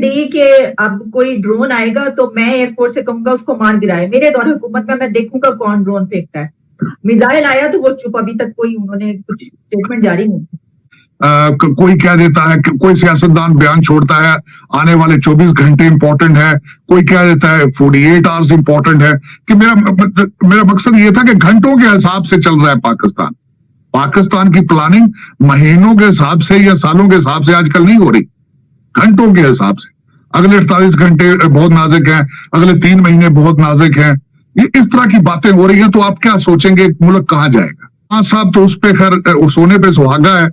दी कि अब कोई ड्रोन आएगा तो मैं एयरफोर्स से कहूंगा उसको मार गिराए, मेरे दौर हुकूमत में मैं देखूंगा कौन ड्रोन फेंकता है। मिसाइल आया तो वो चुप, अभी तक कोई उन्होंने कुछ स्टेटमेंट जारी नहीं की। कोई कह देता है कि कोई सियासतदान बयान छोड़ता है आने वाले 24 घंटे इंपॉर्टेंट है, कोई कह देता है 48 आवर्स इंपॉर्टेंट है। कि मेरा मकसद ये था कि घंटों के हिसाब से चल रहा है पाकिस्तान की प्लानिंग महीनों के हिसाब से या सालों के हिसाब से आजकल नहीं हो रही, घंटों के हिसाब से। अगले 48 घंटे बहुत नाजुक हैं, अगले 3 महीने बहुत नाजुक हैं, ये इस तरह की बातें हो रही हैं। तो आप क्या सोचेंगे मुल्क कहां जाएगा? हाँ साहब तो उस पे खैर सोने पे सुहागा है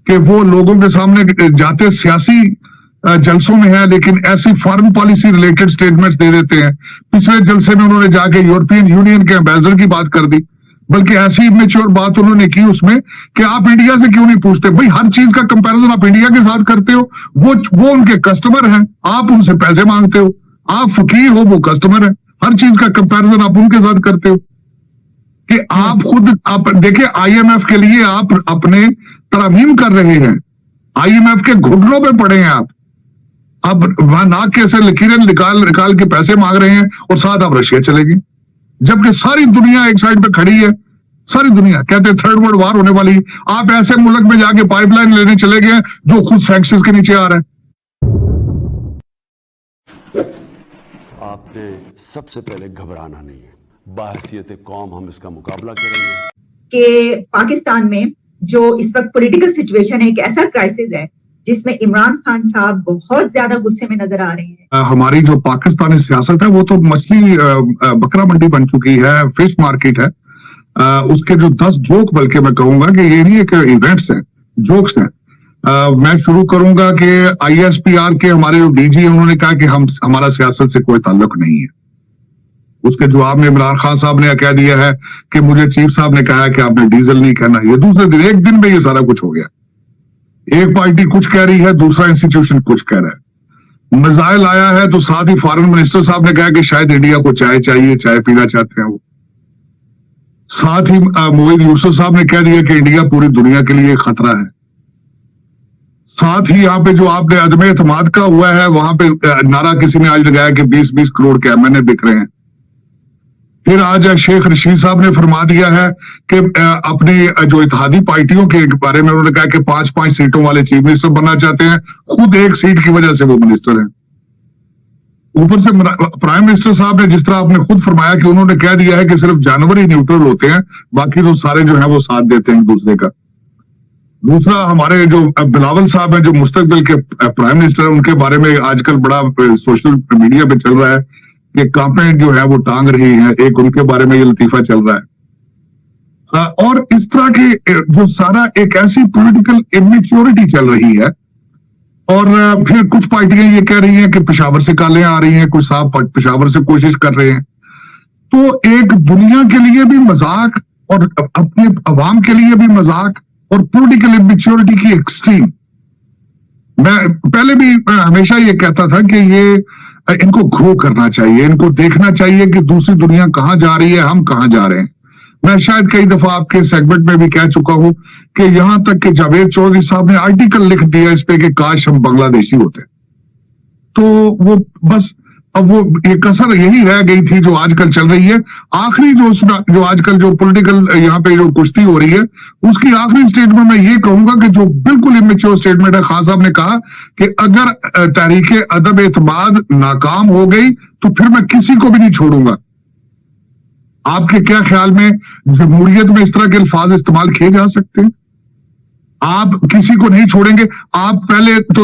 कि वो लोगों के सामने जाते सियासी जलसों में है, लेकिन ऐसी फॉरेन पॉलिसी रिलेटेड स्टेटमेंट्स दे देते हैं। पिछले जलसे में उन्होंने जाके यूरोपियन यूनियन के एम्बेसडर की बात कर दी, बल्कि ऐसी इमेच्योर बात उन्होंने की उसमें कि आप इंडिया से क्यों नहीं पूछते? भाई हर चीज का कंपैरिजन आप इंडिया के साथ करते हो, वो उनके कस्टमर हैं, आप उनसे पैसे मांगते हो, आप फकीर हो, वो कस्टमर है, हर चीज का कंपैरिजन आप उनके साथ करते हो। कि आप खुद आप देखिए IMF के लिए आप अपने तरमीम कर रहे हैं, IMF के घुटनों पे पड़े हैं आप, अब वहां नाक के से लकीरें निकाल के पैसे मांग रहे हैं और साथ आप रशिया चले गए, जबकि सारी दुनिया एक साइड पे खड़ी है। सारी दुनिया कहते हैं थर्ड वर्ल्ड वार होने वाली, आप ऐसे मुल्क में जाके पाइपलाइन लेने चले गए जो खुद सैंक्शंस के नीचे आ रहा है। आपने सबसे पहले घबराना नहीं है, बाहसियत कौम हम इसका मुकाबला करेंगे। कि पाकिस्तान में जो इस वक्त पॉलिटिकल सिचुएशन है, एक ऐसा क्राइसिस है जिसमें इमरान खान साहब बहुत ज्यादा गुस्से में नजर आ रहे हैं। हमारी जो पाकिस्तानी सियासत है वो तो मछली बकरा मंडी बन चुकी है, फिश मार्केट है। उसके जो 10 जोक, बल्कि मैं कहूंगा कि ये नहीं एक इवेंट्स हैं, जोक्स हैं। मैं शुरू करूंगा कि ISPR के हमारे जो DG हैं उन्होंने कहा कि हमारा सियासत से कोई ताल्लुक नहीं है। उसके जवाब में इमरान खान साहब ने कह दिया है कि मुझे चीफ साहब ने कहा है कि आपने डीजल नहीं कहना। ये दूसरे दिन, एक दिन में ये सारा कुछ हो गया। एक पार्टी कुछ कह रही है, दूसरा इंस्टीट्यूशन कुछ कह रहा है। मिसाइल आया है तो साथ ही फॉरेन मिनिस्टर साहब ने कहा कि शायद इंडिया को चाय चाहिए, चाय पीना चाहते हैं वो। साथ ही मोहित यूसुफ साहब ने कह दिया कि इंडिया पूरी दुनिया के लिए खतरा है। साथ ही यहाँ पे जो आपने अदम एतमाद का हुआ है, वहां पे नारा किसी ने आज लगाया कि 20-20 करोड़ के MNA बिक रहे हैं। फिर आज शेख रशीद साहब ने फरमा दिया है कि अपनी जो इत्तेहादी पार्टियों के बारे में उन्होंने कहा कि 5-5 सीटों वाले चीफ मिनिस्टर बनना चाहते हैं, खुद 1 सीट की वजह से वो मिनिस्टर हैं। ऊपर से प्राइम मिनिस्टर साहब ने जिस तरह आपने खुद फरमाया कि उन्होंने कह दिया है कि सिर्फ जानवर ही न्यूट्रल होते हैं, बाकी तो सारे जो है वो साथ देते हैं एक दूसरे का। दूसरा, हमारे जो बिलावल साहब हैं जो मुस्तकबिल के प्राइम मिनिस्टर हैं, उनके बारे में आजकल बड़ा सोशल मीडिया पे चल रहा है कि कांपे जो है वो टांग रही है, एक उनके बारे में ये लतीफा चल रहा है। और इस तरह के जो सारा एक ऐसी पॉलिटिकल इमेच्योरिटी चल रही है। और फिर कुछ पार्टियां ये कह रही हैं कि पेशावर से कालें आ रही हैं, कुछ साहब पेशावर से कोशिश कर रहे हैं। तो एक दुनिया के लिए भी मजाक और अपने अवाम के लिए भी मजाक और पॉलिटिकल इमेच्योरिटी की एक्सट्रीम। मैं पहले भी हमेशा ये कहता था कि ये इनको ग्रो करना चाहिए, इनको देखना चाहिए कि दूसरी दुनिया कहां जा रही है, हम कहां जा रहे हैं। मैं शायद कई दफा आपके सेगमेंट में भी कह चुका हूं कि यहां तक कि जावेद चौधरी साहब ने आर्टिकल लिख दिया इस पे कि काश हम बांग्लादेशी होते। तो वो बस अब वो ये कसर यही रह गई थी जो आजकल चल रही है। आखिरी जो आजकल जो पॉलिटिकल यहाँ पे जो कुश्ती हो रही है, उसकी आखिरी स्टेटमेंट में ये कहूंगा कि जो बिल्कुल इमेच्योर स्टेटमेंट है, खान साहब ने कहा कि अगर तहरीक अदम एतमाद नाकाम हो गई तो फिर मैं किसी को भी नहीं छोड़ूंगा। आपके क्या ख्याल में जमहूरियत में इस तरह के अल्फाज इस्तेमाल किए जा सकते हैं? आप किसी को नहीं छोड़ेंगे। आप पहले तो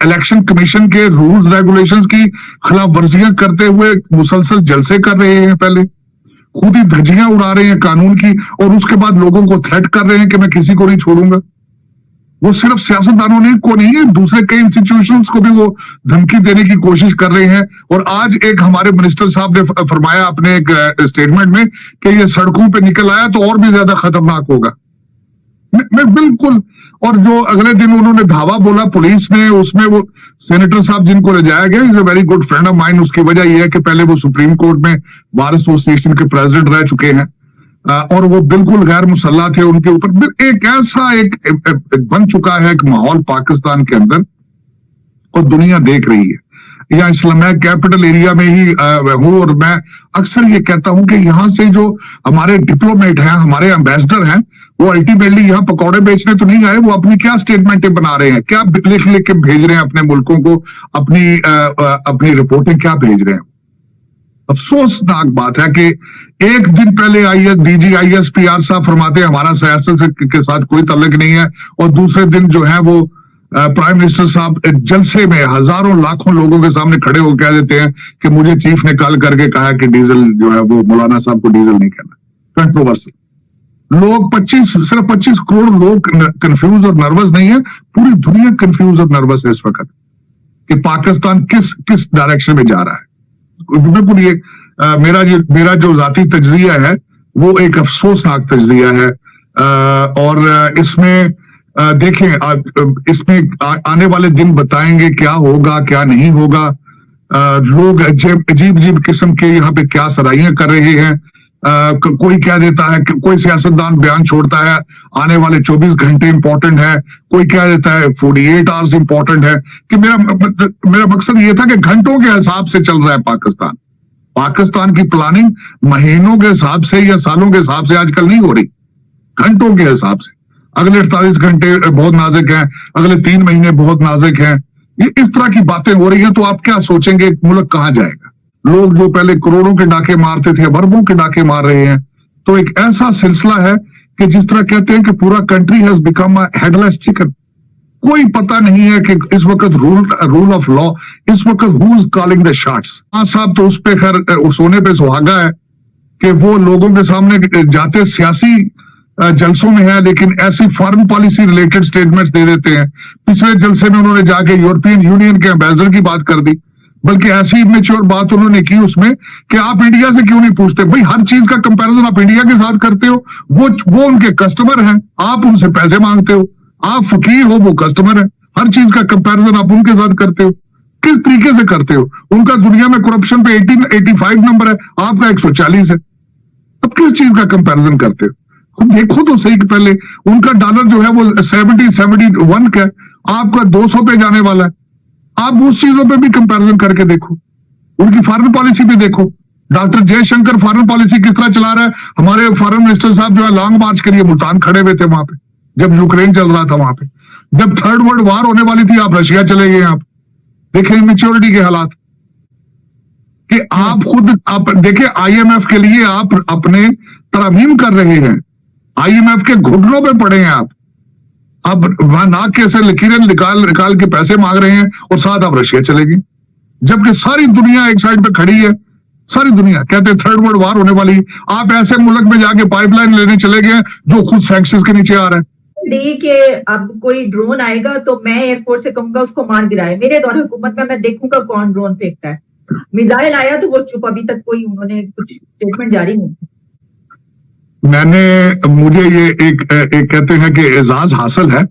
इलेक्शन कमीशन के रूल्स रेगुलेशंस की खिलाफ वर्जियां करते हुए मुसलसल जलसे कर रहे हैं, पहले खुद ही धज्जियां उड़ा रहे हैं कानून की, और उसके बाद लोगों को थ्रेट कर रहे हैं कि मैं किसी को नहीं छोड़ूंगा। वो सिर्फ सियासतदानों को नहीं है, दूसरे कई इंस्टीट्यूशंस को भी वो धमकी देने की कोशिश कर रहे हैं। और आज एक हमारे मिनिस्टर साहब ने फरमाया अपने एक स्टेटमेंट में कि ये सड़कों पे निकल आया तो और भी ज्यादा खतरनाक होगा। मैं बिल्कुल। और जो अगले दिन उन्होंने धावा बोला पुलिस ने, उसमें वो सेनेटर साहब जिनको ले जाया गया, is a very good friend of mine. उसकी वजह यह है कि पहले वो सुप्रीम कोर्ट में बार एसोसिएशन के प्रेसिडेंट रह चुके हैं और वो बिल्कुल गैर मुसल्ला थे। उनके ऊपर एक ऐसा एक बन चुका है एक माहौल पाकिस्तान के अंदर और दुनिया देख रही है। या इस्लामिक कैपिटल एरिया में ही हूं, और मैं अक्सर ये कहता हूं कि यहाँ से जो हमारे डिप्लोमेट हैं, हमारे एम्बेसडर हैं, वो अल्टीमेटली यहाँ पकौड़े बेचने तो नहीं आए, वो अपनी क्या स्टेटमेंटें बना रहे हैं, क्या लिख लिख के भेज रहे हैं अपने मुल्कों को, अपनी रिपोर्टें क्या भेज रहे हैं। अफसोसनाक बात है कि एक दिन पहले DGISPR साहब फरमाते हैं हमारा सियासत के साथ कोई तल्लुक नहीं है, और दूसरे दिन जो है वो प्राइम मिनिस्टर साहब जलसे में हजारों लाखों लोगों के सामने खड़े होकर कह देते हैं कि मुझे चीफ ने कॉल करके कहा कि डीजल जो है वो मौलाना साहब को डीजल नहीं कहना। कंट्रोवर्सी। लोग सिर्फ 25 करोड़ लोग कंफ्यूज और नर्वस नहीं है, पूरी दुनिया कंफ्यूज और नर्वस है इस वक्त कि पाकिस्तान किस डायरेक्शन में जा रहा है। बिल्कुल ये मेरा जो जाती तजरिया है वो एक अफसोसनाक तजरिया है, और इसमें देखें इसमें आने वाले दिन बताएंगे क्या होगा क्या नहीं होगा। लोग अजीब किस्म के यहाँ पे क्या सराहियां कर रहे हैं। कोई कह देता है, कोई सियासतदान बयान छोड़ता है आने वाले 24 घंटे इंपॉर्टेंट है, कोई कह देता है 48 आवर्स इंपॉर्टेंट है। कि मेरा मकसद ये था कि घंटों के हिसाब से चल रहा है पाकिस्तान की प्लानिंग महीनों के हिसाब से या सालों के हिसाब से आजकल नहीं हो रही, घंटों के हिसाब से। अगले 48 घंटे बहुत नाजुक हैं, अगले 3 महीने बहुत नाजुक हैं। ये इस तरह की बातें हो रही हैं, तो आप क्या सोचेंगे मुल्क कहां जाएगा। लोग जो पहले करोड़ों के डाके मारते थे अब अरबों के डाके मार रहे हैं। तो एक ऐसा सिलसिला है कि जिस तरह कहते हैं कि पूरा country has become a headless chicken. कोई पता नहीं है कि इस वक्त रूल ऑफ लॉ, इस वक्त who is calling the shots. हाँ साहब तो उस पे खैर सोने पे सुहागा है कि वो लोगों के सामने जाते सियासी जलसों में है, लेकिन ऐसी फॉरेन पॉलिसी रिलेटेड स्टेटमेंट्स दे देते हैं। पिछले जलसे में उन्होंने जाके यूरोपियन यूनियन के एम्बेसडर की बात कर दी, बल्कि ऐसी इमेच्योर बात उन्होंने की उसमें कि आप इंडिया से क्यों नहीं पूछते। भाई हर चीज का कंपैरिजन आप इंडिया के साथ करते हो, वो उनके कस्टमर हैं, आप उनसे पैसे मांगते हो, आप फकीर हो वो कस्टमर है। हर चीज का कंपैरिजन आप उनके साथ करते हो, किस तरीके से करते हो। उनका दुनिया में करप्शन पे 85 नंबर है, आपका 140 है, अब किस चीज का कंपैरिजन करते हो। देखो तो सही कि पहले उनका डॉलर जो है वो 71 का, आपका 200 पे जाने वाला है। आप उस चीजों पे भी कंपैरिजन करके देखो, उनकी फॉरेन पॉलिसी भी देखो। डॉक्टर जयशंकर फॉरेन पॉलिसी किस तरह चला रहा है। हमारे फॉरेन मिनिस्टर साहब जो है लॉन्ग मार्च के लिए मुल्तान खड़े हुए थे वहां पे, जब यूक्रेन चल रहा था वहां पे, जब थर्ड वर्ल्ड वॉर होने वाली थी आप रशिया चले गए। आप देखें इमेच्योरिटी के हालात कि आप देखें IMF के लिए आप अपने तरमीम कर रहे हैं, IMF के घुटनों पे पड़े हैं आप। अब वहां नाक के से लकीरें निकाल के पैसे मांग रहे हैं और साथ आप रशिया चले गए, जबकि सारी दुनिया एक साइड पे खड़ी है। सारी दुनिया कहते हैं थर्ड वर्ल्ड वॉर होने वाली, आप ऐसे मुल्क में जाके पाइपलाइन लेने चले गए जो खुद सैंक्शंस के नीचे आ रहा है। डी के अब कोई ड्रोन आएगा तो मैं एयरफोर्स से कहूंगा उसको मार गिराए। मेरे दौरे हुकूमत में मैं देखूंगा कौन ड्रोन फेंकता है। मिसाइल आया तो वो चुप, अभी तक कोई उन्होंने कुछ स्टेटमेंट जारी नहीं। मुझे ये एक कहते हैं कि एजाज हासिल है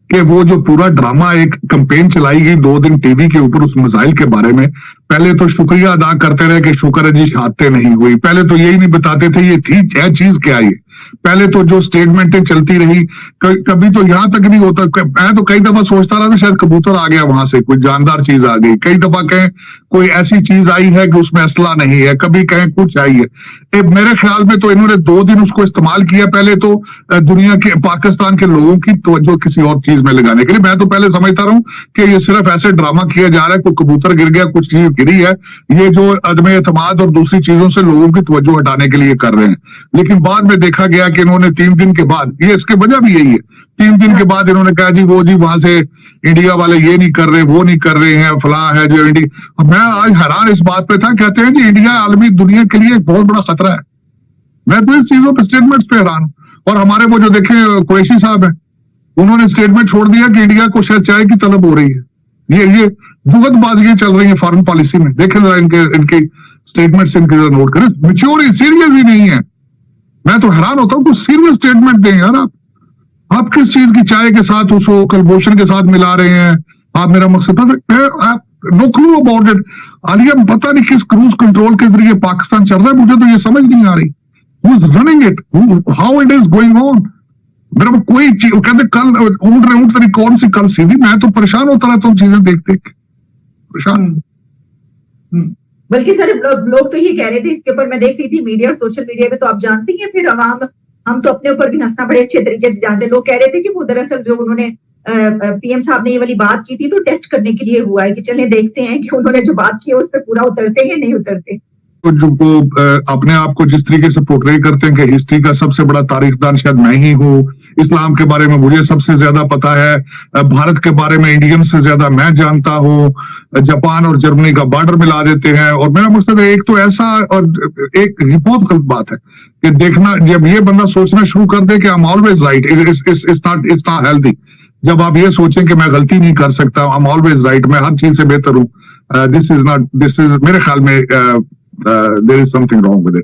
कि वो जो पूरा ड्रामा एक कैंपेन चलाई गई 2 दिन टीवी के ऊपर उस मिसाइल के बारे में, पहले तो शुक्रिया अदा करते रहे कि शुक्र है जी शहादतें नहीं हुई। पहले तो यही नहीं बताते थे ये थी क्या चीज क्या है। पहले तो जो स्टेटमेंटें चलती रही, कभी तो यहां तक नहीं होता। मैं तो कई दफा सोचता रहा था शायद कबूतर आ गया वहां से, कोई जानदार चीज आ गई। कई दफा कहें कोई ऐसी चीज आई है कि उसमें असला नहीं है, कभी कहें कुछ आई है। मेरे ख्याल में तो इन्होंने 2 दिन उसको इस्तेमाल किया। पहले तो दुनिया के पाकिस्तान के लोगों की तवज्जो किसी और चीज में लगाने के लिए। मैं तो पहले समझता रहा हूं कि ये सिर्फ ऐसे ड्रामा किया जा रहा है, कोई कबूतर गिर गया, कुछ चीज गिरी है, ये जो अदम एतमाद और दूसरी चीजों से लोगों की तवज्जो हटाने के लिए कर रहे हैं। लेकिन बाद में देखा गया कि इन्होंने 3 दिन के बाद, ये इसके वजह भी यही है, 3 दिन के बाद इन्होंने कहा जी वो जी वहां से इंडिया वाले ये नहीं कर रहे, वो नहीं कर रहे हैं, फलां है जो इंडिया। मैं आज हैरान इस बात पे था, कहते हैं जी इंडिया आलमी दुनिया के लिए एक बहुत बड़ा खतरा है। मैं तो इस चीजों पे स्टेटमेंट्स पे हैरान हूं। और हमारे वो जो देखे कुरैशी साहब है, उन्होंने स्टेटमेंट छोड़ दिया कि इंडिया को शायद चाय की तलब हो रही है। ये जुगतबाजियां चल रही है फॉरेन पॉलिसी में। देखें जरा इनके स्टेटमेंट्स इनके जरा नोट करें, मैच्योर सीरियस ही नहीं है। मैं तो हैरान होता हूं, कुछ सीरियस स्टेटमेंट दें यार। आप किस चीज की चाय के साथ उसको कलभूषण के साथ मिला रहे हैं। आप मेरा मकसद no clue about it. Alia पता नहीं किस क्रूज कंट्रोल के जरिए पाकिस्तान चल रहा है, मुझे तो ये समझ नहीं आ रही। Who is running it, how it is going on. मेरा कोई चीज कहते कल ऊंट तेरी कौन सी कल सीधी। मैं तो परेशान होता रहता हूँ चीजें देख देख। परेशान। बल्कि सर लोग तो ये कह रहे थे, इसके ऊपर मैं देख रही थी मीडिया और सोशल मीडिया में, तो आप जानती हैं फिर अवाम, हम तो अपने ऊपर भी हंसना बड़े अच्छे तरीके से जानते हैं। लोग कह रहे थे कि वो दरअसल जो उन्होंने पीएम साहब ने ये वाली बात की थी तो टेस्ट करने के लिए हुआ है कि चलें देखते हैं कि उन्होंने जो बात की है उस पर पूरा उतरते हैं नहीं उतरते। तो जो अपने आप को जिस तरीके से पोर्ट्रे करते हैं कि हिस्ट्री का सबसे बड़ा तारीखदान शायद मैं ही हूँ, इस्लाम के बारे में मुझे सबसे ज्यादा पता है, भारत के बारे में इंडियन से ज्यादा मैं जानता हूँ, जापान और जर्मनी का बॉर्डर मिला देते हैं। और मेरा मकसद है एक तो ऐसा, और एक बहुत गलत बात है कि देखना, जब ये बंदा सोचना शुरू कर दे कि I am always right, it's not healthy. जब आप ये सोचें कि मैं गलती नहीं कर सकता, आई एम ऑलवेज राइट, मैं हर चीज से बेहतर हूँ, दिस इज मेरे ख्याल में there is something wrong with it.